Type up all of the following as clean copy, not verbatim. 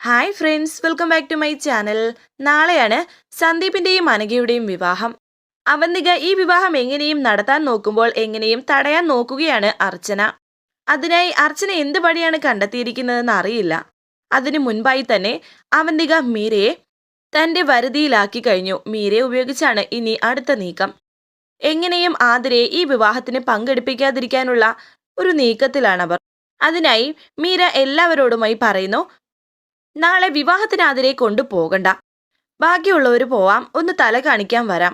Hi friends, welcome back to my channel. നാളെയാണ് സന്ദീപിന്റെയും അനഘയുടെയും വിവാഹം. അവന്തിക ഈ വിവാഹം എങ്ങനെയും നടത്താൻ നോക്കുമ്പോൾ എങ്ങനെയും തടയാൻ നോക്കുകയാണ് അർച്ചന. അതിനായി അർച്ചന എന്ത് വഴിയാണ് കണ്ടെത്തിയിരിക്കുന്നതെന്ന് അറിയില്ല. അതിനു മുൻപായി തന്നെ അവന്തിക മീരയെ തന്റെ വരുതിയിലാക്കി കഴിഞ്ഞു. മീരയെ ഉപയോഗിച്ചാണ് ഇനി അടുത്ത നീക്കം. എങ്ങനെയും ആതിരയെ ഈ വിവാഹത്തിന് പങ്കെടുപ്പിക്കാതിരിക്കാനുള്ള ഒരു നീക്കത്തിലാണവർ. അതിനായി മീര എല്ലാവരോടുമായി പറയുന്നു, നാളെ വിവാഹത്തിന് ആതിരെ കൊണ്ടുപോകണ്ട, ബാക്കിയുള്ളവർ പോവാം, ഒന്ന് തല കാണിക്കാൻ വരാം.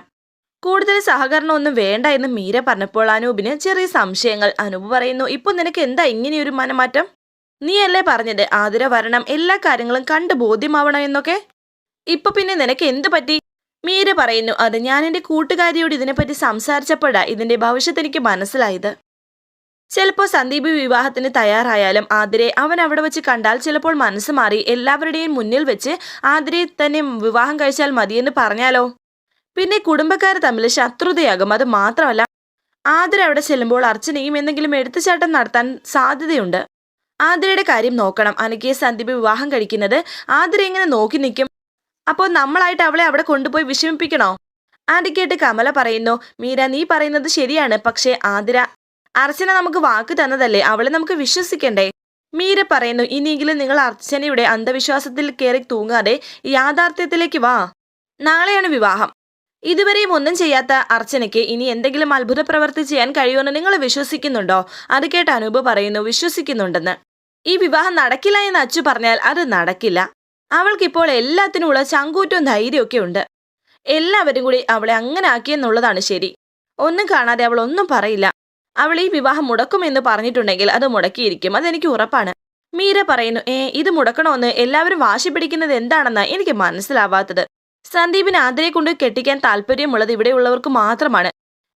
കൂടുതൽ സഹകരണം ഒന്നും വേണ്ട എന്ന് മീര പറഞ്ഞപ്പോൾ അനൂപിന് ചെറിയ സംശയങ്ങൾ. അനൂപ് പറയുന്നു, ഇപ്പൊ നിനക്ക് എന്താ ഇങ്ങനെയൊരു മനമാറ്റം? നീയല്ലേ പറഞ്ഞത് ആതിര വരണം, എല്ലാ കാര്യങ്ങളും കണ്ട് ബോധ്യമാവണം എന്നൊക്കെ? ഇപ്പൊ പിന്നെ നിനക്ക് എന്തു പറ്റി? മീര പറയുന്നു, അത് ഞാൻ എന്റെ കൂട്ടുകാരിയോട് ഇതിനെപ്പറ്റി സംസാരിച്ചപ്പോഴാ ഇതിന്റെ ഭവിഷ്യത്ത് എനിക്ക് മനസ്സിലായത്. ചിലപ്പോൾ സന്ദീപ് വിവാഹത്തിന് തയ്യാറായാലും ആതിരെ അവൻ അവിടെ വെച്ച് കണ്ടാൽ ചിലപ്പോൾ മനസ്സ് മാറി എല്ലാവരുടെയും മുന്നിൽ വെച്ച് ആതിരെ തന്നെ വിവാഹം കഴിച്ചാൽ മതിയെന്ന് പറഞ്ഞാലോ? പിന്നെ കുടുംബക്കാർ തമ്മിൽ ശത്രുതയാകും. അത് മാത്രമല്ല, ആതിര അവിടെ ചെല്ലുമ്പോൾ അർച്ചനയും എന്തെങ്കിലും എടുത്തുചാട്ടം നടത്താൻ സാധ്യതയുണ്ട്. ആതിരയുടെ കാര്യം നോക്കണം. അനഘയെ സന്ദീപ് വിവാഹം കഴിക്കുന്നത് ആതിര എങ്ങനെ നോക്കി നിൽക്കും? അപ്പോൾ നമ്മളായിട്ട് അവളെ അവിടെ കൊണ്ടുപോയി വിഷമിപ്പിക്കണോ? ആന്റിക്കേട്ട് കമല പറയുന്നു, മീര നീ പറയുന്നത് ശരിയാണ്, പക്ഷേ അർച്ചന നമുക്ക് വാക്ക് തന്നതല്ലേ, അവളെ നമുക്ക് വിശ്വസിക്കണ്ടേ? മീര പറയുന്നു, ഇനിയെങ്കിലും നിങ്ങൾ അർച്ചനയുടെ അന്ധവിശ്വാസത്തിൽ കയറി തൂങ്ങാതെ യാഥാർത്ഥ്യത്തിലേക്ക് വാ. നാളെയാണ് വിവാഹം. ഇതുവരെയും ഒന്നും ചെയ്യാത്ത അർച്ചനയ്ക്ക് ഇനി എന്തെങ്കിലും അത്ഭുത പ്രവൃത്തി ചെയ്യാൻ കഴിയുമെന്ന് നിങ്ങൾ വിശ്വസിക്കുന്നുണ്ടോ? അത് കേട്ട് അനൂപ് പറയുന്നു, വിശ്വസിക്കുന്നുണ്ടെന്ന്. ഈ വിവാഹം നടക്കില്ല എന്ന് അച്ചു പറഞ്ഞാൽ അത് നടക്കില്ല. അവൾക്കിപ്പോൾ എല്ലാത്തിനുമുള്ള ചങ്കൂറ്റവും ധൈര്യമൊക്കെ ഉണ്ട്. എല്ലാവരും കൂടി അവളെ അങ്ങനെ ആക്കിയെന്നുള്ളതാണ് ശരി. ഒന്നും കാണാതെ അവൾ ഒന്നും പറയില്ല. അവൾ ഈ വിവാഹം മുടക്കുമെന്ന് പറഞ്ഞിട്ടുണ്ടെങ്കിൽ അത് മുടക്കിയിരിക്കും, അതെനിക്ക് ഉറപ്പാണ്. മീര പറയുന്നു, ഇത് മുടക്കണമെന്ന് എല്ലാവരും വാശി പിടിക്കുന്നത് എന്താണെന്നാ എനിക്ക് മനസ്സിലാവാത്തത്. സന്ദീപിന് ആതിരെ കൊണ്ട് കെട്ടിക്കാൻ താല്പര്യമുള്ളത് ഇവിടെയുള്ളവർക്ക് മാത്രമാണ്.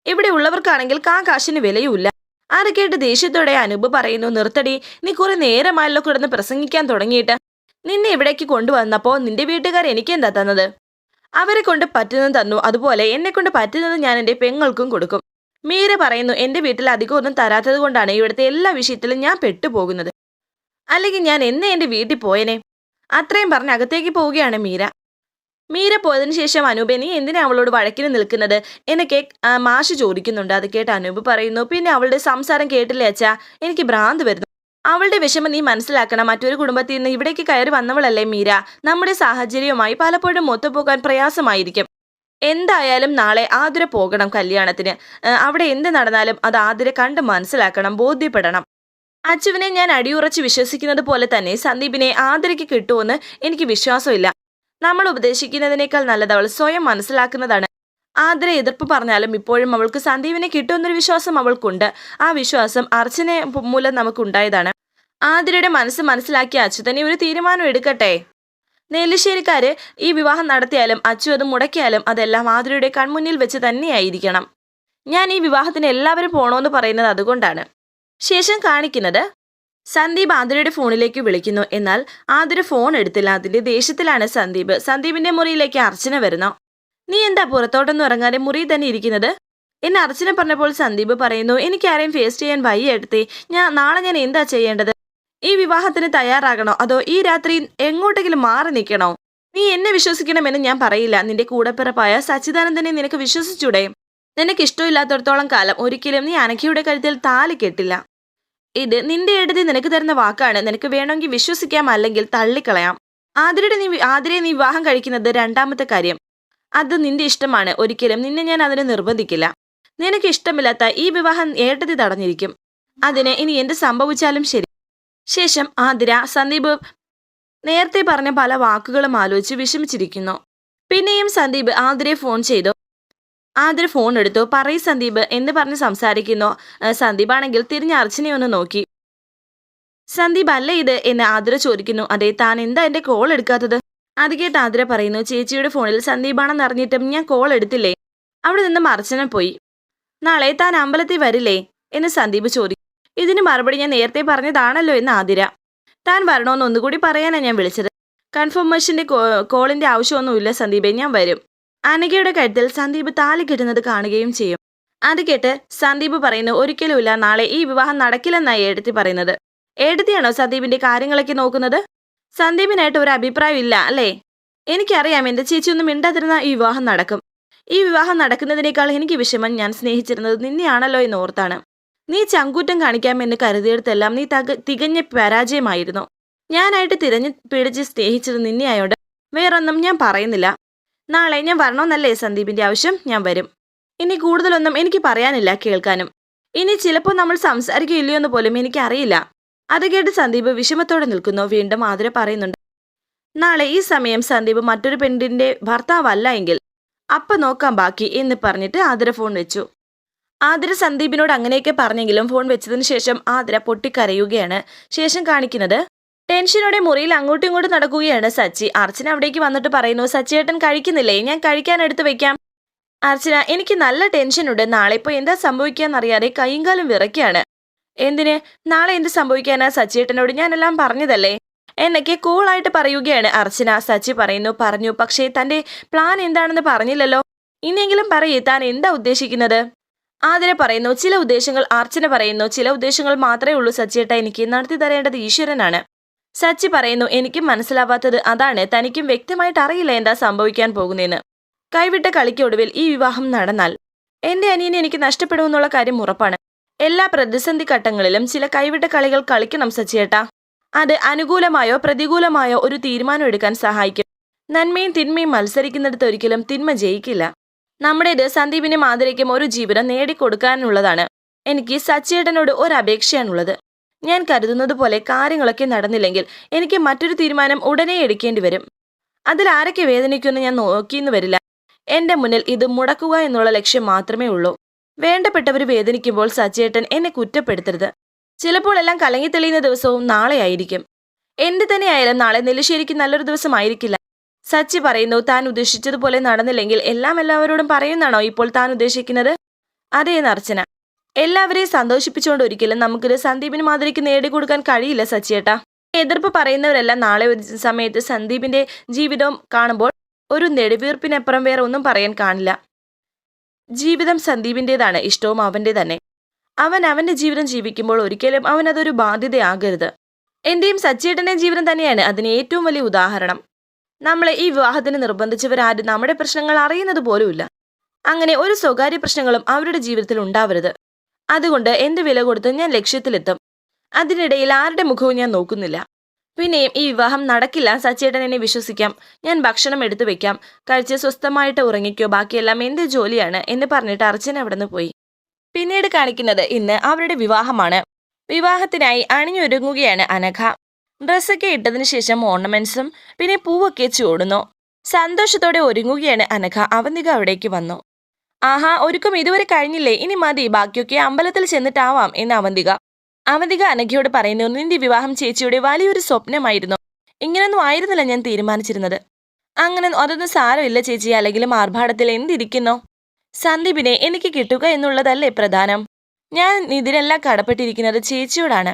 ഇവിടെ ഉള്ളവർക്കാണെങ്കിൽ കാശിന് വിലയുമില്ല. അത് കേട്ട് ദേഷ്യത്തോടെ അനൂപ് പറയുന്നു, നിർത്തടി, നീ കുറെ നേരമായല്ലോ കിടന്ന് പ്രസംഗിക്കാൻ തുടങ്ങിയിട്ട്. നിന്നെ ഇവിടേക്ക് കൊണ്ടുവന്നപ്പോ നിന്റെ വീട്ടുകാർ എനിക്കെന്താ തന്നത്? അവരെ കൊണ്ട് പറ്റുന്നത് തന്നു, അതുപോലെ എന്നെ കൊണ്ട് പറ്റുന്നത് ഞാൻ എന്റെ പെങ്ങൾക്കും കൊടുക്കും. മീര പറയുന്നു, എന്റെ വീട്ടിൽ അധികം ഒന്നും തരാത്തത് കൊണ്ടാണ് ഇവിടുത്തെ എല്ലാ വിഷയത്തിലും ഞാൻ പെട്ടുപോകുന്നത്. അല്ലെങ്കിൽ ഞാൻ എന്റെ വീട്ടിൽ പോയനെ. അത്രയും പറഞ്ഞ് അകത്തേക്ക് പോവുകയാണ് മീര. മീര പോയതിനു ശേഷം അനൂപെ, നീ എന്തിനാ അവളോട് വഴക്കിന് നിൽക്കുന്നത് എന്നൊക്കെ മാഷ് ചോദിക്കുന്നുണ്ട്. അത് കേട്ട് അനൂപ് പറയുന്നു, പിന്നെ അവളുടെ സംസാരം കേട്ടില്ലേ അച്ഛാ, എനിക്ക് ഭ്രാന്ത് വരുന്നു. അവളുടെ വിഷമം നീ മനസ്സിലാക്കണം. മറ്റൊരു കുടുംബത്തിൽ നിന്ന് ഇവിടേക്ക് കയറി വന്നവളല്ലേ മീര. നമ്മുടെ സാഹചര്യവുമായി പലപ്പോഴും ഒത്തുപോകാൻ പ്രയാസമായിരിക്കും. എന്തായാലും നാളെ ആതിര പോകണം കല്യാണത്തിന്. അവിടെ എന്ത് നടന്നാലും അത് ആതിര കണ്ട് മനസ്സിലാക്കണം, ബോധ്യപ്പെടണം. അച്ചുവിനെ ഞാൻ അടിയുറച്ച് വിശ്വസിക്കുന്നത് പോലെ തന്നെ സന്ദീപിനെ ആതിരയ്ക്ക് കിട്ടുമെന്ന് എനിക്ക് വിശ്വാസമില്ല. നമ്മൾ ഉപദേശിക്കുന്നതിനേക്കാൾ നല്ലത് അവൾ സ്വയം മനസ്സിലാക്കുന്നതാണ്. ആതിര എതിർപ്പ് പറഞ്ഞാലും ഇപ്പോഴും അവൾക്ക് സന്ദീപിനെ കിട്ടുമെന്നൊരു വിശ്വാസം അവൾക്കുണ്ട്. ആ വിശ്വാസം അർച്ചന മൂലം നമുക്കുണ്ടായതാണ്. ആതിരയുടെ മനസ്സ് മനസ്സിലാക്കിയ അച്ചു തന്നെ ഒരു തീരുമാനം എടുക്കട്ടെ. നെല്ലിശ്ശേരിക്കാര് ഈ വിവാഹം നടത്തിയാലും അച്ചു അത് മുടക്കിയാലും അതെല്ലാം ആതിരയുടെ കൺമുന്നിൽ വെച്ച് തന്നെയായിരിക്കണം. ഞാൻ ഈ വിവാഹത്തിന് എല്ലാവരും പോണോന്ന് പറയുന്നത് അതുകൊണ്ടാണ്. ശേഷം കാണിക്കുന്നത് സന്ദീപ് ആതിരയുടെ ഫോണിലേക്ക് വിളിക്കുന്നു. എന്നാൽ ആതിര ഫോൺ എടുത്തില്ല. അതിന്റെ ദേഷ്യത്തിലാണ് സന്ദീപ്. സന്ദീപിന്റെ മുറിയിലേക്ക് അർച്ചന വരുന്നു. നീ എന്താ പുറത്തോട്ടൊന്നും ഇറങ്ങാതെ മുറിയിൽ തന്നെ ഇരിക്കുന്നത് എന്ന് അർച്ചന പറഞ്ഞപ്പോൾ സന്ദീപ് പറയുന്നു, എനിക്ക് ആരെയും ഫേസ് ചെയ്യാൻ വയ്യ എടുത്തേ. നാളെ ഞാൻ എന്താ ചെയ്യേണ്ടത്? ഈ വിവാഹത്തിന് തയ്യാറാകണോ അതോ ഈ രാത്രി എങ്ങോട്ടെങ്കിലും മാറി നിൽക്കണോ? നീ എന്നെ വിശ്വസിക്കണമെന്ന് ഞാൻ പറയില്ല. നിന്റെ കൂടപ്പിറപ്പായ സച്ചിദാനന്ദനെ നിനക്ക് വിശ്വസിച്ചൂടെ? നിനക്ക് ഇഷ്ടമില്ലാത്തടത്തോളം കാലം ഒരിക്കലും നീ അനഘയുടെ കഴുത്തിൽ താലി കെട്ടില്ല. ഇത് നിന്റെ എഴുതി നിനക്ക് തരുന്ന വാക്കാണ്. നിനക്ക് വേണമെങ്കിൽ വിശ്വസിക്കാം, അല്ലെങ്കിൽ തള്ളിക്കളയാം. ആതിരെ നീ വിവാഹം കഴിക്കുന്നത് രണ്ടാമത്തെ കാര്യം. അത് നിന്റെ ഇഷ്ടമാണ്. ഒരിക്കലും നിന്നെ ഞാൻ അതിന് നിർബന്ധിക്കില്ല. നിനക്ക് ഇഷ്ടമില്ലാത്ത ഈ വിവാഹം ഏട്ടത്തി തടഞ്ഞിരിക്കും. അതിന് ഇനി എന്ത് സംഭവിച്ചാലും ശരി. ശേഷം ആതിര സന്ദീപ് നേരത്തെ പറഞ്ഞ പല വാക്കുകളും ആലോചിച്ച് വിഷമിച്ചിരിക്കുന്നു. പിന്നെയും സന്ദീപ് ആതിരയെ ഫോൺ ചെയ്തു. ആതിര ഫോൺ എടുത്തു. പറയ് സന്ദീപ് എന്ന് പറഞ്ഞ് സംസാരിക്കുന്നു. സന്ദീപ് ആണെങ്കിൽ തിരിഞ്ഞ് അർച്ചനയെ ഒന്ന് നോക്കി. സന്ദീപ് അല്ലേ ഇത് എന്ന് ആതിര ചോദിക്കുന്നു. അതെ, താൻ എന്താ എന്റെ കോൾ എടുക്കാത്തത്? അത് കേട്ട് ആതിര പറയുന്നു, ചേച്ചിയുടെ ഫോണിൽ സന്ദീപാണെന്ന് അറിഞ്ഞിട്ടും ഞാൻ കോൾ എടുത്തില്ലേ. അവിടെ നിന്നും അർച്ചന പോയി. നാളെ താൻ അമ്പലത്തിൽ വരില്ലേ എന്ന് സന്ദീപ് ചോദിക്കും. ഇതിന് മറുപടി ഞാൻ നേരത്തെ പറഞ്ഞതാണല്ലോ എന്ന് ആതിര. താൻ വരണോന്ന് ഒന്നുകൂടി പറയാനാണ് ഞാൻ വിളിച്ചത്. കൺഫർമേഷന്റെ കോളിന്റെ ആവശ്യമൊന്നുമില്ല സന്ദീപെ, ഞാൻ വരും. അനഘയുടെ കഴുത്തിൽ സന്ദീപ് താലി കെട്ടുന്നത് കാണുകയും ചെയ്യും. അത് കേട്ട് സന്ദീപ് പറയുന്നു, ഒരിക്കലുമില്ല, നാളെ ഈ വിവാഹം നടക്കില്ലെന്നായി ഏടത്തി പറയുന്നത്. ഏടത്തിയാണോ സന്ദീപിന്റെ കാര്യങ്ങളൊക്കെ നോക്കുന്നത്? സന്ദീപിനായിട്ട് ഒരു അഭിപ്രായം ഇല്ല അല്ലേ? എനിക്കറിയാം എന്റെ ചേച്ചി ഒന്നും മിണ്ടാതിരുന്ന ഈ വിവാഹം നടക്കും. ഈ വിവാഹം നടക്കുന്നതിനേക്കാൾ എനിക്ക് വിഷമം ഞാൻ സ്നേഹിച്ചിരുന്നത് നിന്നെയാണല്ലോ എന്ന് ഓർത്താണ്. നീ ചങ്കൂറ്റം കാണിക്കാമെന്ന് കരുതിയിടത്തെല്ലാം നീ തികഞ്ഞ പരാജയമായിരുന്നു. ഞാനായിട്ട് തിരഞ്ഞു പിടിച്ച് സ്നേഹിച്ചത് നിന്നെയായോണ്ട് വേറൊന്നും ഞാൻ പറയുന്നില്ല. നാളെ ഞാൻ വരണമെന്നല്ലേ സന്ദീപിന്റെ ആവശ്യം? ഞാൻ വരും. ഇനി കൂടുതലൊന്നും എനിക്ക് പറയാനില്ല, കേൾക്കാനും. ഇനി ചിലപ്പോൾ നമ്മൾ സംസാരിക്കുകയില്ലയോ എന്ന് പോലും എനിക്കറിയില്ല. അത് കേട്ട് സന്ദീപ് വിഷമത്തോടെ നിൽക്കുന്നു. വീണ്ടും ആതിര പറയുന്നുണ്ട്, നാളെ ഈ സമയം സന്ദീപ് മറ്റൊരു പെണ്ണിന്റെ ഭർത്താവല്ല എങ്കിൽ അപ്പ നോക്കാം ബാക്കി എന്ന് പറഞ്ഞിട്ട് ആതിര ഫോൺ വെച്ചു. ആതിര സന്ദീപിനോട് അങ്ങനെയൊക്കെ പറഞ്ഞെങ്കിലും ഫോൺ വെച്ചതിന് ശേഷം ആതിര പൊട്ടിക്കരയുകയാണ്. ശേഷം കാണിക്കുന്നത് ടെൻഷനോടെ മുറിയിൽ അങ്ങോട്ടും ഇങ്ങോട്ടും നടക്കുകയാണ് സച്ചി. അർച്ചന അവിടേക്ക് വന്നിട്ട് പറയുന്നു, സച്ചിയേട്ടൻ കഴിക്കുന്നില്ലേ? ഞാൻ കഴിക്കാൻ എടുത്തു വെക്കാം. അർച്ചന, എനിക്ക് നല്ല ടെൻഷനുണ്ട്. നാളെ ഇപ്പോൾ എന്താ സംഭവിക്കാന്നറിയാതെ കൈയും കാലും വിറയ്ക്കാണ്. എന്തിന്? നാളെ എന്ത് സംഭവിക്കാനാ? സച്ചിയേട്ടനോട് ഞാനെല്ലാം പറഞ്ഞതല്ലേ എന്നൊക്കെ കൂളായിട്ട് പറയുകയാണ് അർച്ചന. സച്ചി പറഞ്ഞു, പക്ഷേ തന്റെ പ്ലാൻ എന്താണെന്ന് പറഞ്ഞില്ലല്ലോ. ഇനിയെങ്കിലും പറയേ, താൻ എന്താ ഉദ്ദേശിക്കുന്നത്? ആതിര പറയുന്നു, ചില ഉദ്ദേശങ്ങൾ. അർച്ചന പറയുന്നു, ചില ഉദ്ദേശങ്ങൾ മാത്രമേ ഉള്ളൂ സച്ചിയേട്ട, എനിക്ക് നടത്തി തരേണ്ടത് ഈശ്വരനാണ്. സച്ചി പറയുന്നു, എനിക്കും മനസ്സിലാവാത്തത് അതാണ്. തനിക്കും വ്യക്തമായിട്ട് അറിയില്ല എന്താ സംഭവിക്കാൻ പോകുന്നതെന്ന്. കൈവിട്ട കളിക്കൊടുവിൽ ഈ വിവാഹം നടന്നാൽ എന്റെ അനിയനെ എനിക്ക് നഷ്ടപ്പെടുമെന്നുള്ള കാര്യം ഉറപ്പാണ്. എല്ലാ പ്രതിസന്ധി ഘട്ടങ്ങളിലും ചില കൈവിട്ട കളികൾ കളിക്കണം സച്ചിയേട്ടാ. അത് അനുകൂലമായോ പ്രതികൂലമായോ ഒരു തീരുമാനം എടുക്കാൻ സഹായിക്കും. നന്മയും തിന്മയും മത്സരിക്കുന്നിടത്ത് ഒരിക്കലും തിന്മ ജയിക്കില്ല. നമ്മുടേത് സന്ദീപിനും ആതിരയ്ക്കും ഒരു ജീവിതം നേടിക്കൊടുക്കാനുള്ളതാണ്. എനിക്ക് സച്ചിയേട്ടനോട് ഒരു അപേക്ഷയാണുള്ളത്. ഞാൻ കരുതുന്നത് പോലെ കാര്യങ്ങളൊക്കെ നടന്നില്ലെങ്കിൽ എനിക്ക് മറ്റൊരു തീരുമാനം ഉടനെ എടുക്കേണ്ടി വരും. അതിൽ ആരൊക്കെ വേദനിക്കുമെന്ന് ഞാൻ നോക്കിയെന്ന് വരില്ല. എന്റെ മുന്നിൽ ഇത് മുടക്കുക എന്നുള്ള ലക്ഷ്യം മാത്രമേ ഉള്ളൂ. വേണ്ടപ്പെട്ടവർ വേദനിക്കുമ്പോൾ സച്ചിയേട്ടൻ എന്നെ കുറ്റപ്പെടുത്തരുത്. ചിലപ്പോൾ എല്ലാം കലങ്ങി തെളിയുന്ന ദിവസവും നാളെ ആയിരിക്കും. എന്ത് തന്നെയായാലും നാളെ നെല്ലിശ്ശേരിക്ക് നല്ലൊരു ദിവസമായിരിക്കില്ല. സച്ചി പറയുന്നു, താൻ ഉദ്ദേശിച്ചതുപോലെ നടന്നില്ലെങ്കിൽ എല്ലാം എല്ലാവരോടും പറയുന്നാണോ ഇപ്പോൾ താൻ ഉദ്ദേശിക്കുന്നത്? അതേന്ന് അർച്ചന. എല്ലാവരെയും സന്തോഷിപ്പിച്ചുകൊണ്ട് ഒരിക്കലും നമുക്കിത് സന്ദീപിന് മാതിരിക്ക് നേടിക്കൊടുക്കാൻ കഴിയില്ല സച്ചിയേട്ടാ. എതിർപ്പ് പറയുന്നവരെല്ലാം നാളെ ഒരു സമയത്ത് സന്ദീപിന്റെ ജീവിതം കാണുമ്പോൾ ഒരു നെടുവീർപ്പിനപ്പുറം വേറെ ഒന്നും പറയാൻ കാണില്ല. ജീവിതം സന്ദീപിന്റേതാണ്, ഇഷ്ടവും അവന്റെ തന്നെ. അവൻ അവന്റെ ജീവിതം ജീവിക്കുമ്പോൾ ഒരിക്കലും അവൻ അതൊരു ബാധ്യതയാകരുത്. എന്റെയും സച്ചിയേട്ടന്റെയും ജീവിതം തന്നെയാണ് അതിന് ഏറ്റവും വലിയ ഉദാഹരണം. നമ്മളെ ഈ വിവാഹത്തിന് നിർബന്ധിച്ചവരാരും നമ്മുടെ പ്രശ്നങ്ങൾ അറിയുന്നത് പോലുമില്ല. അങ്ങനെ ഒരു സ്വകാര്യ പ്രശ്നങ്ങളും അവരുടെ ജീവിതത്തിൽ ഉണ്ടാവരുത്. അതുകൊണ്ട് എന്ത് വില കൊടുത്ത് ഞാൻ ലക്ഷ്യത്തിലെത്തും. അതിനിടയിൽ ആരുടെ മുഖവും ഞാൻ നോക്കുന്നില്ല. പിന്നെയും ഈ വിവാഹം നടക്കില്ല സച്ചിയേട്ടൻ, എന്നെ വിശ്വസിക്കാം. ഞാൻ ഭക്ഷണം എടുത്തു വെക്കാം, കഴിച്ച് സ്വസ്ഥമായിട്ട് ഉറങ്ങിക്കോ, ബാക്കിയെല്ലാം എന്റെ ജോലിയാണ് എന്ന് പറഞ്ഞിട്ട് അർച്ചന അവിടെ നിന്ന് പോയി. പിന്നീട് കാണിക്കുന്നത് ഇന്ന് അവരുടെ വിവാഹമാണ്. വിവാഹത്തിനായി അണിഞ്ഞൊരുങ്ങുകയാണ് അനഘ. ഡ്രസ്സൊക്കെ ഇട്ടതിന് ശേഷം ഓർണമെന്റ്സും പിന്നെ പൂവൊക്കെ ചൂടുന്നു. സന്തോഷത്തോടെ ഒരുങ്ങുകയാണ് അനഘ. അവന്തിക അവിടേക്ക് വന്നു. ആഹാ, ഒരുക്കം ഇതുവരെ കഴിഞ്ഞില്ലേ? ഇനി മതി, ബാക്കിയൊക്കെ അമ്പലത്തിൽ ചെന്നിട്ടാവാം എന്ന് അവന്തിക അനഘയോട് പറയുന്നു, നിന്റെ വിവാഹം ചേച്ചിയുടെ വലിയൊരു സ്വപ്നമായിരുന്നു. ഇങ്ങനൊന്നും ആയിരുന്നില്ല ഞാൻ തീരുമാനിച്ചിരുന്നത്. അങ്ങനെ അതൊന്നും സാരമില്ല ചേച്ചി, അല്ലെങ്കിലും ആർഭാടത്തിൽ എന്തിരിക്കുന്നു? സന്ദീപിനെ എനിക്ക് കിട്ടുക എന്നുള്ളതല്ലേ പ്രധാനം. ഞാൻ ഇതിനെല്ലാം കടപ്പെട്ടിരിക്കുന്നത് ചേച്ചിയോടാണ്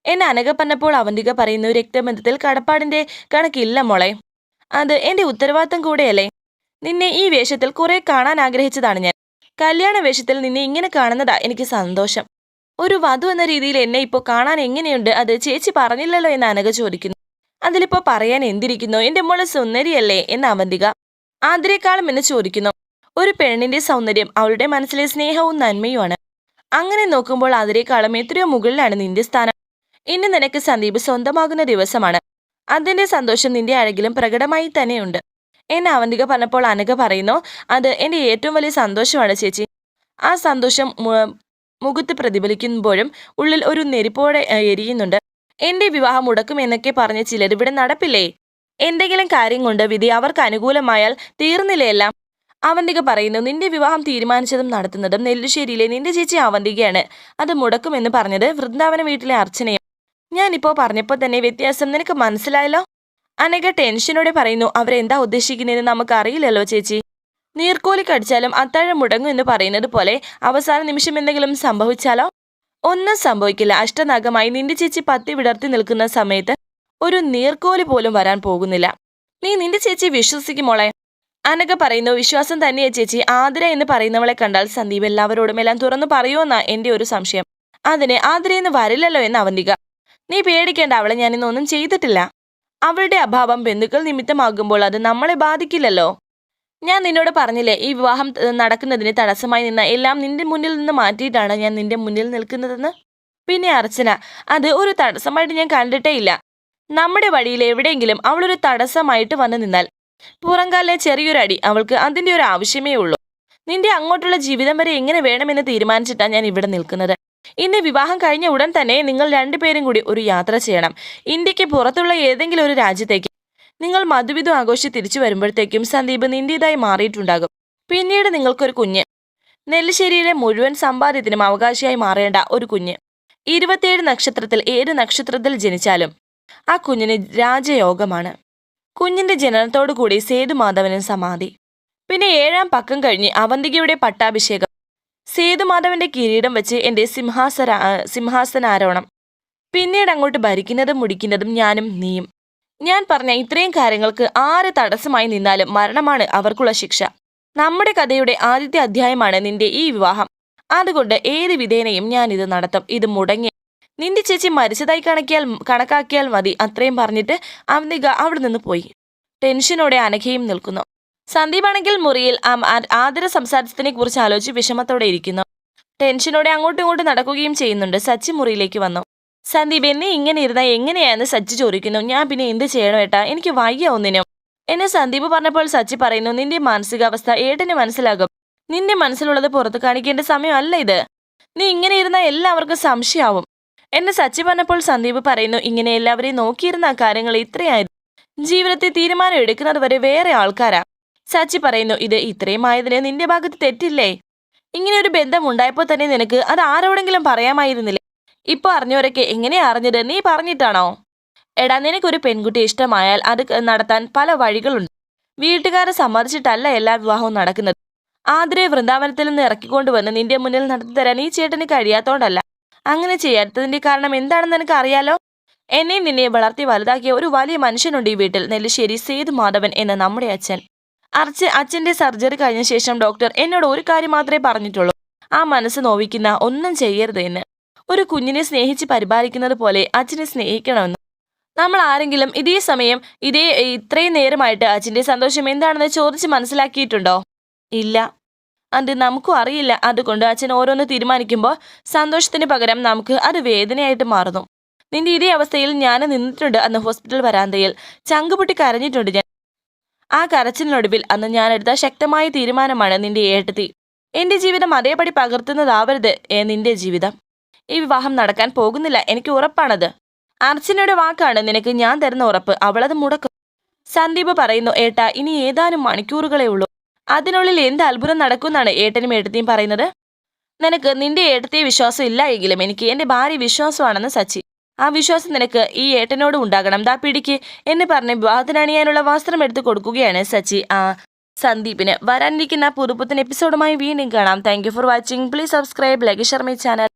എന്നെ അനഘ പറഞ്ഞപ്പോൾ അവന്തിക പറയുന്നു, രക്തബന്ധത്തിൽ കടപ്പാടിന്റെ കണക്കില്ല മോളെ. അത് എന്റെ ഉത്തരവാദിത്തം കൂടെയല്ലേ. നിന്നെ ഈ വേഷത്തിൽ കുറെ കാണാൻ ആഗ്രഹിച്ചതാണ് ഞാൻ. കല്യാണ വേഷത്തിൽ നിന്നെ ഇങ്ങനെ കാണുന്നതാ എനിക്ക് സന്തോഷം. ഒരു വധു എന്ന രീതിയിൽ എന്നെ ഇപ്പോൾ കാണാൻ എങ്ങനെയുണ്ട്? അത് ചേച്ചി പറഞ്ഞില്ലല്ലോ എന്ന് അനഘ ചോദിക്കുന്നു. അതിലിപ്പോ പറയാൻ എന്തിരിക്കുന്നു? എന്റെ മോളെ സുന്ദരിയല്ലേ എന്ന് അവന്തിക ആതിരേക്കാളും എന്നെ ചോദിക്കുന്നു. ഒരു പെണ്ണിന്റെ സൗന്ദര്യം അവളുടെ മനസ്സിലെ സ്നേഹവും നന്മയുമാണ്. അങ്ങനെ നോക്കുമ്പോൾ അതിനേക്കാളും എത്രയോ മുകളിലാണ് നിന്റെ സ്ഥാനം. ഇന്ന് നിനക്ക് സന്ദീപ് സ്വന്തമാകുന്ന ദിവസമാണ്. അതിന്റെ സന്തോഷം നിന്റെ അഴകിലും പ്രകടമായി തന്നെയുണ്ട് എന്ന് അവന്തിക പറഞ്ഞപ്പോൾ അനഘ പറയുന്നു, അത് എന്റെ ഏറ്റവും വലിയ സന്തോഷമാണ് ചേച്ചി. ആ സന്തോഷം മുഖത്ത് പ്രതിഫലിക്കുമ്പോഴും ഉള്ളിൽ ഒരു നെരിപ്പോടെ എരിയുന്നുണ്ട്. എന്റെ വിവാഹം മുടക്കും എന്നൊക്കെ പറഞ്ഞ് ചിലർ ഇവിടെ നടപ്പില്ലേ? എന്തെങ്കിലും കാര്യം കൊണ്ട് വിധി അവർക്ക് അനുകൂലമായാൽ തീർന്നില്ലേ എല്ലാം? അവന്തിക പറയുന്നു, നിന്റെ വിവാഹം തീരുമാനിച്ചതും നടത്തുന്നതും നെല്ലിശ്ശേരിയിലെ നിന്റെ ചേച്ചി അവന്തികയാണ്. അത് മുടക്കുമെന്ന് പറഞ്ഞത് വൃന്ദാവന വീട്ടിലെ അർച്ചനയും. ഞാനിപ്പോ പറഞ്ഞപ്പോൾ തന്നെ വ്യത്യാസം നിനക്ക് മനസ്സിലായല്ലോ? അനഘ ടെൻഷനോടെ പറയുന്നു, അവരെന്താ ഉദ്ദേശിക്കുന്നതെന്ന് നമുക്ക് അറിയില്ലല്ലോ ചേച്ചി. നീർക്കോലി കടിച്ചാലും അത്താഴം മുടങ്ങും എന്ന് പറയുന്നത് പോലെ അവസാന നിമിഷം എന്തെങ്കിലും സംഭവിച്ചാലോ? ഒന്നും സംഭവിക്കില്ല. അഷ്ടനാഗമായി നിന്റെ ചേച്ചി പത്തി വിടർത്തി നിൽക്കുന്ന സമയത്ത് ഒരു നീർക്കോലി പോലും വരാൻ പോകുന്നില്ല. നീ നിന്റെ ചേച്ചി വിശ്വസിക്കുമോളെ? അനഘ പറയുന്നു, വിശ്വാസം തന്നെയാ ചേച്ചി. ആതിര എന്ന് പറയുന്നവളെ കണ്ടാൽ സന്ദീപ് എല്ലാവരോടും എല്ലാം തുറന്നു പറയുമെന്നാ എന്റെ ഒരു സംശയം. അതിന് ആതിരയെന്ന് വരില്ലല്ലോ എന്ന് അവന്തിക. നീ പേടിക്കേണ്ട, അവളെ ഞാനിന്നൊന്നും ചെയ്തിട്ടില്ല. അവളുടെ അഭാവം ബന്ധുക്കൾ നിമിത്തമാകുമ്പോൾ അത് നമ്മളെ ബാധിക്കില്ലല്ലോ. ഞാൻ നിന്നോട് പറഞ്ഞില്ലേ, ഈ വിവാഹം നടക്കുന്നതിന് തടസ്സമായി നിന്ന എല്ലാം നിന്റെ മുന്നിൽ നിന്ന് മാറ്റിയിട്ടാണ് ഞാൻ നിന്റെ മുന്നിൽ നിൽക്കുന്നതെന്ന്. പിന്നെ അർച്ചന, അത് ഒരു തടസ്സമായിട്ട് ഞാൻ കണ്ടിട്ടേ ഇല്ല. നമ്മുടെ വഴിയിൽ എവിടെയെങ്കിലും അവളൊരു തടസ്സമായിട്ട് വന്നു നിന്നാൽ പുറംകാലിലെ ചെറിയൊരു അടി അവൾക്ക് അതിന്റെ ഒരു ആവശ്യമേ ഉള്ളൂ. നിന്റെ അങ്ങോട്ടുള്ള ജീവിതം വരെ എങ്ങനെ വേണമെന്ന് തീരുമാനിച്ചിട്ടാണ് ഞാൻ ഇവിടെ നിൽക്കുന്നത്. ഇന്ന് വിവാഹം കഴിഞ്ഞ ഉടൻ തന്നെ നിങ്ങൾ രണ്ടുപേരും കൂടി ഒരു യാത്ര ചെയ്യണം. ഇന്ത്യക്ക് പുറത്തുള്ള ഏതെങ്കിലും ഒരു രാജ്യത്തേക്ക്. നിങ്ങൾ മധുവിധു ആഘോഷിച്ച് തിരിച്ചു വരുമ്പോഴത്തേക്കും സന്ദീപ് നിന്റേതായി മാറിയിട്ടുണ്ടാകും. പിന്നീട് നിങ്ങൾക്കൊരു കുഞ്ഞ്, നെല്ലിശ്ശേരിയിലെ മുഴുവൻ സമ്പാദ്യത്തിനും അവകാശിയായി മാറേണ്ട ഒരു കുഞ്ഞ്. 27 നക്ഷത്രത്തിൽ ഏത് നക്ഷത്രത്തിൽ ജനിച്ചാലും ആ കുഞ്ഞിന് രാജയോഗമാണ്. കുഞ്ഞിന്റെ ജനനത്തോടു കൂടി സേതുമാധവന് സമാധി. പിന്നെ 7-ാം പക്കം കഴിഞ്ഞ് അവന്തികയുടെ പട്ടാഭിഷേകം. സേതുമാധവന്റെ കിരീടം വെച്ച് എന്റെ സിംഹാസനാരോഹണം. പിന്നീട് അങ്ങോട്ട് ഭരിക്കുന്നതും മുടിക്കുന്നതും ഞാനും നീയും. ഞാൻ പറഞ്ഞ ഇത്രയും കാര്യങ്ങൾക്ക് ആര് തടസ്സമായി നിന്നാലും മരണമാണ് അവർക്കുള്ള ശിക്ഷ. നമ്മുടെ കഥയുടെ ആദ്യത്തെ അധ്യായമാണ് നിന്റെ ഈ വിവാഹം. അതുകൊണ്ട് ഏത് വിധേനയും ഞാൻ ഇത് നടത്തും. ഇത് മുടങ്ങി നിന്റെ ചേച്ചി മരിച്ചതായി കണക്കാക്കിയാൽ മതി. അത്രയും പറഞ്ഞിട്ട് അവന്തിക അവിടെ നിന്ന് പോയി. ടെൻഷനോടെ അനഘയും നിൽക്കുന്നു. സന്ദീപാണെങ്കിൽ മുറിയിൽ ആദര സംസാരത്തിനെ കുറിച്ച് ആലോചിച്ച് വിഷമത്തോടെ ഇരിക്കുന്നു. ടെൻഷനോടെ അങ്ങോട്ടും ഇങ്ങോട്ടും നടക്കുകയും ചെയ്യുന്നുണ്ട്. സച്ചി മുറിയിലേക്ക് വന്നു. സന്ദീപ്, എന്നെ ഇങ്ങനെ ഇരുന്നാൽ എങ്ങനെയാന്ന് സച്ചി ചോദിക്കുന്നു. ഞാൻ പിന്നെ എന്ത് ചെയ്യണം ഏട്ടാ, എനിക്ക് വയ്യ ഒന്നിനും എന്നെ സന്ദീപ് പറഞ്ഞപ്പോൾ സച്ചി പറയുന്നു, നിന്റെ മാനസികാവസ്ഥ ഏട്ടന് മനസ്സിലാകും. നിന്റെ മനസ്സിലുള്ളത് പുറത്ത് കാണിക്കേണ്ട സമയമല്ല ഇത്. നീ ഇങ്ങനെ ഇരുന്നാൽ എല്ലാവർക്കും സംശയമാവും എന്നെ സച്ചി പറഞ്ഞപ്പോൾ സന്ദീപ് പറയുന്നു, ഇങ്ങനെ എല്ലാവരെയും നോക്കിയിരുന്ന കാര്യങ്ങൾ ഇത്രയായത്. ജീവിതത്തിൽ തീരുമാനം എടുക്കുന്നത് വരെ വേറെ ആൾക്കാരാ. സച്ചി പറയുന്നു, ഇത് ഇത്രയും ആയതിന് നിന്റെ ഭാഗത്ത് തെറ്റില്ലേ? ഇങ്ങനെ ഒരു ബന്ധം ഉണ്ടായപ്പോൾ തന്നെ നിനക്ക് അത് ആരോടെങ്കിലും പറയാമായിരുന്നില്ലേ? ഇപ്പൊ അറിഞ്ഞവരൊക്കെ എങ്ങനെയാ അറിഞ്ഞത്? നീ പറഞ്ഞിട്ടാണോ? എടാ, നിനക്കൊരു പെൺകുട്ടി ഇഷ്ടമായാൽ അത് നടത്താൻ പല വഴികളുണ്ട്. വീട്ടുകാരെ സമ്മതിച്ചിട്ടല്ല എല്ലാ വിവാഹവും നടക്കുന്നത്. ആതിരയെ വൃന്ദാവനത്തിൽ നിന്ന് ഇറക്കിക്കൊണ്ടുവന്ന് നിന്റെ മുന്നിൽ നടത്തിത്തരാൻ ഈ ചേട്ടന് കഴിയാത്തോണ്ടല്ല. അങ്ങനെ ചെയ്യാത്തതിന്റെ കാരണം എന്താണെന്ന് നിനക്ക് അറിയാലോ. എന്നെയും നിന്നെ വളർത്തി വലുതാക്കിയ ഒരു വലിയ മനുഷ്യനുണ്ട് ഈ വീട്ടിൽ. നെല്ലിശ്ശേരി സേതുമാധവൻ എന്ന നമ്മുടെ അച്ഛൻ. അച്ഛന്റെ സർജറി കഴിഞ്ഞ ശേഷം ഡോക്ടർ എന്നോട് ഒരു കാര്യം മാത്രമേ പറഞ്ഞിട്ടുള്ളൂ, ആ മനസ്സ് നോവിക്കുന്ന ഒന്നും ചെയ്യരുത് എന്ന്. ഒരു കുഞ്ഞിനെ സ്നേഹിച്ച് പരിപാലിക്കുന്നത് പോലെ അച്ഛനെ സ്നേഹിക്കണമെന്ന്. നമ്മൾ ആരെങ്കിലും ഇത്രയും നേരമായിട്ട് അച്ഛന്റെ സന്തോഷം എന്താണെന്ന് ചോദിച്ച് മനസ്സിലാക്കിയിട്ടുണ്ടോ? ഇല്ല. അത് നമുക്കും അറിയില്ല. അതുകൊണ്ട് അച്ഛൻ ഓരോന്ന് തീരുമാനിക്കുമ്പോൾ സന്തോഷത്തിന് പകരം നമുക്ക് അത് വേദനയായിട്ട് മാറുന്നു. നിന്റെ ഇതേ അവസ്ഥയിൽ ഞാൻ നിന്നിട്ടുണ്ട് അന്ന് ഹോസ്പിറ്റൽ വരാന്തയിൽ. ചങ്കുപൊട്ടി കരഞ്ഞിട്ടുണ്ട് ഞാൻ. ആ കരച്ചിലിനൊടുവിൽ അന്ന് ഞാൻ എടുത്ത ശക്തമായ തീരുമാനമാണ് നിന്റെ ഏട്ടത്തി. എന്റെ ജീവിതം അതേപടി പകർത്തുന്നതാവരുത് നിന്റെ ജീവിതം. ഈ വിവാഹം നടക്കാൻ പോകുന്നില്ല, എനിക്ക് ഉറപ്പാണത്. അർച്ചനയുടെ വാക്കാണ് നിനക്ക് ഞാൻ തരുന്ന ഉറപ്പ്. അവളത് മുടക്കും. സന്ദീപ് പറയുന്നു, ഏട്ടാ, ഇനി ഏതാനും മണിക്കൂറുകളേ ഉള്ളൂ. അതിനുള്ളിൽ എന്ത് അത്ഭുതം നടക്കുമെന്നാണ് ഏട്ടനും ഏട്ടത്തിയും പറയുന്നത്? നിനക്ക് നിന്റെ ഏട്ടത്തെ വിശ്വാസം ഇല്ല എങ്കിലും എനിക്ക് എന്റെ ഭാര്യ വിശ്വാസമാണെന്ന് സച്ചി. ആ വിശ്വാസം നിനക്ക് ഈ ഏട്ടനോട് ഉണ്ടാകണം. ദാ പിടിക്ക് എന്ന് പറഞ്ഞ് വിവാഹത്തിനണിയാനുള്ള വസ്ത്രം എടുത്ത് കൊടുക്കുകയാണ് സച്ചി സന്ദീപിന്. വരാനിരിക്കുന്ന പുതുപുത്തൻ എപ്പിസോഡുമായി വീണ്ടും കാണാം. Thank you for watching. Please subscribe, like, share my channel.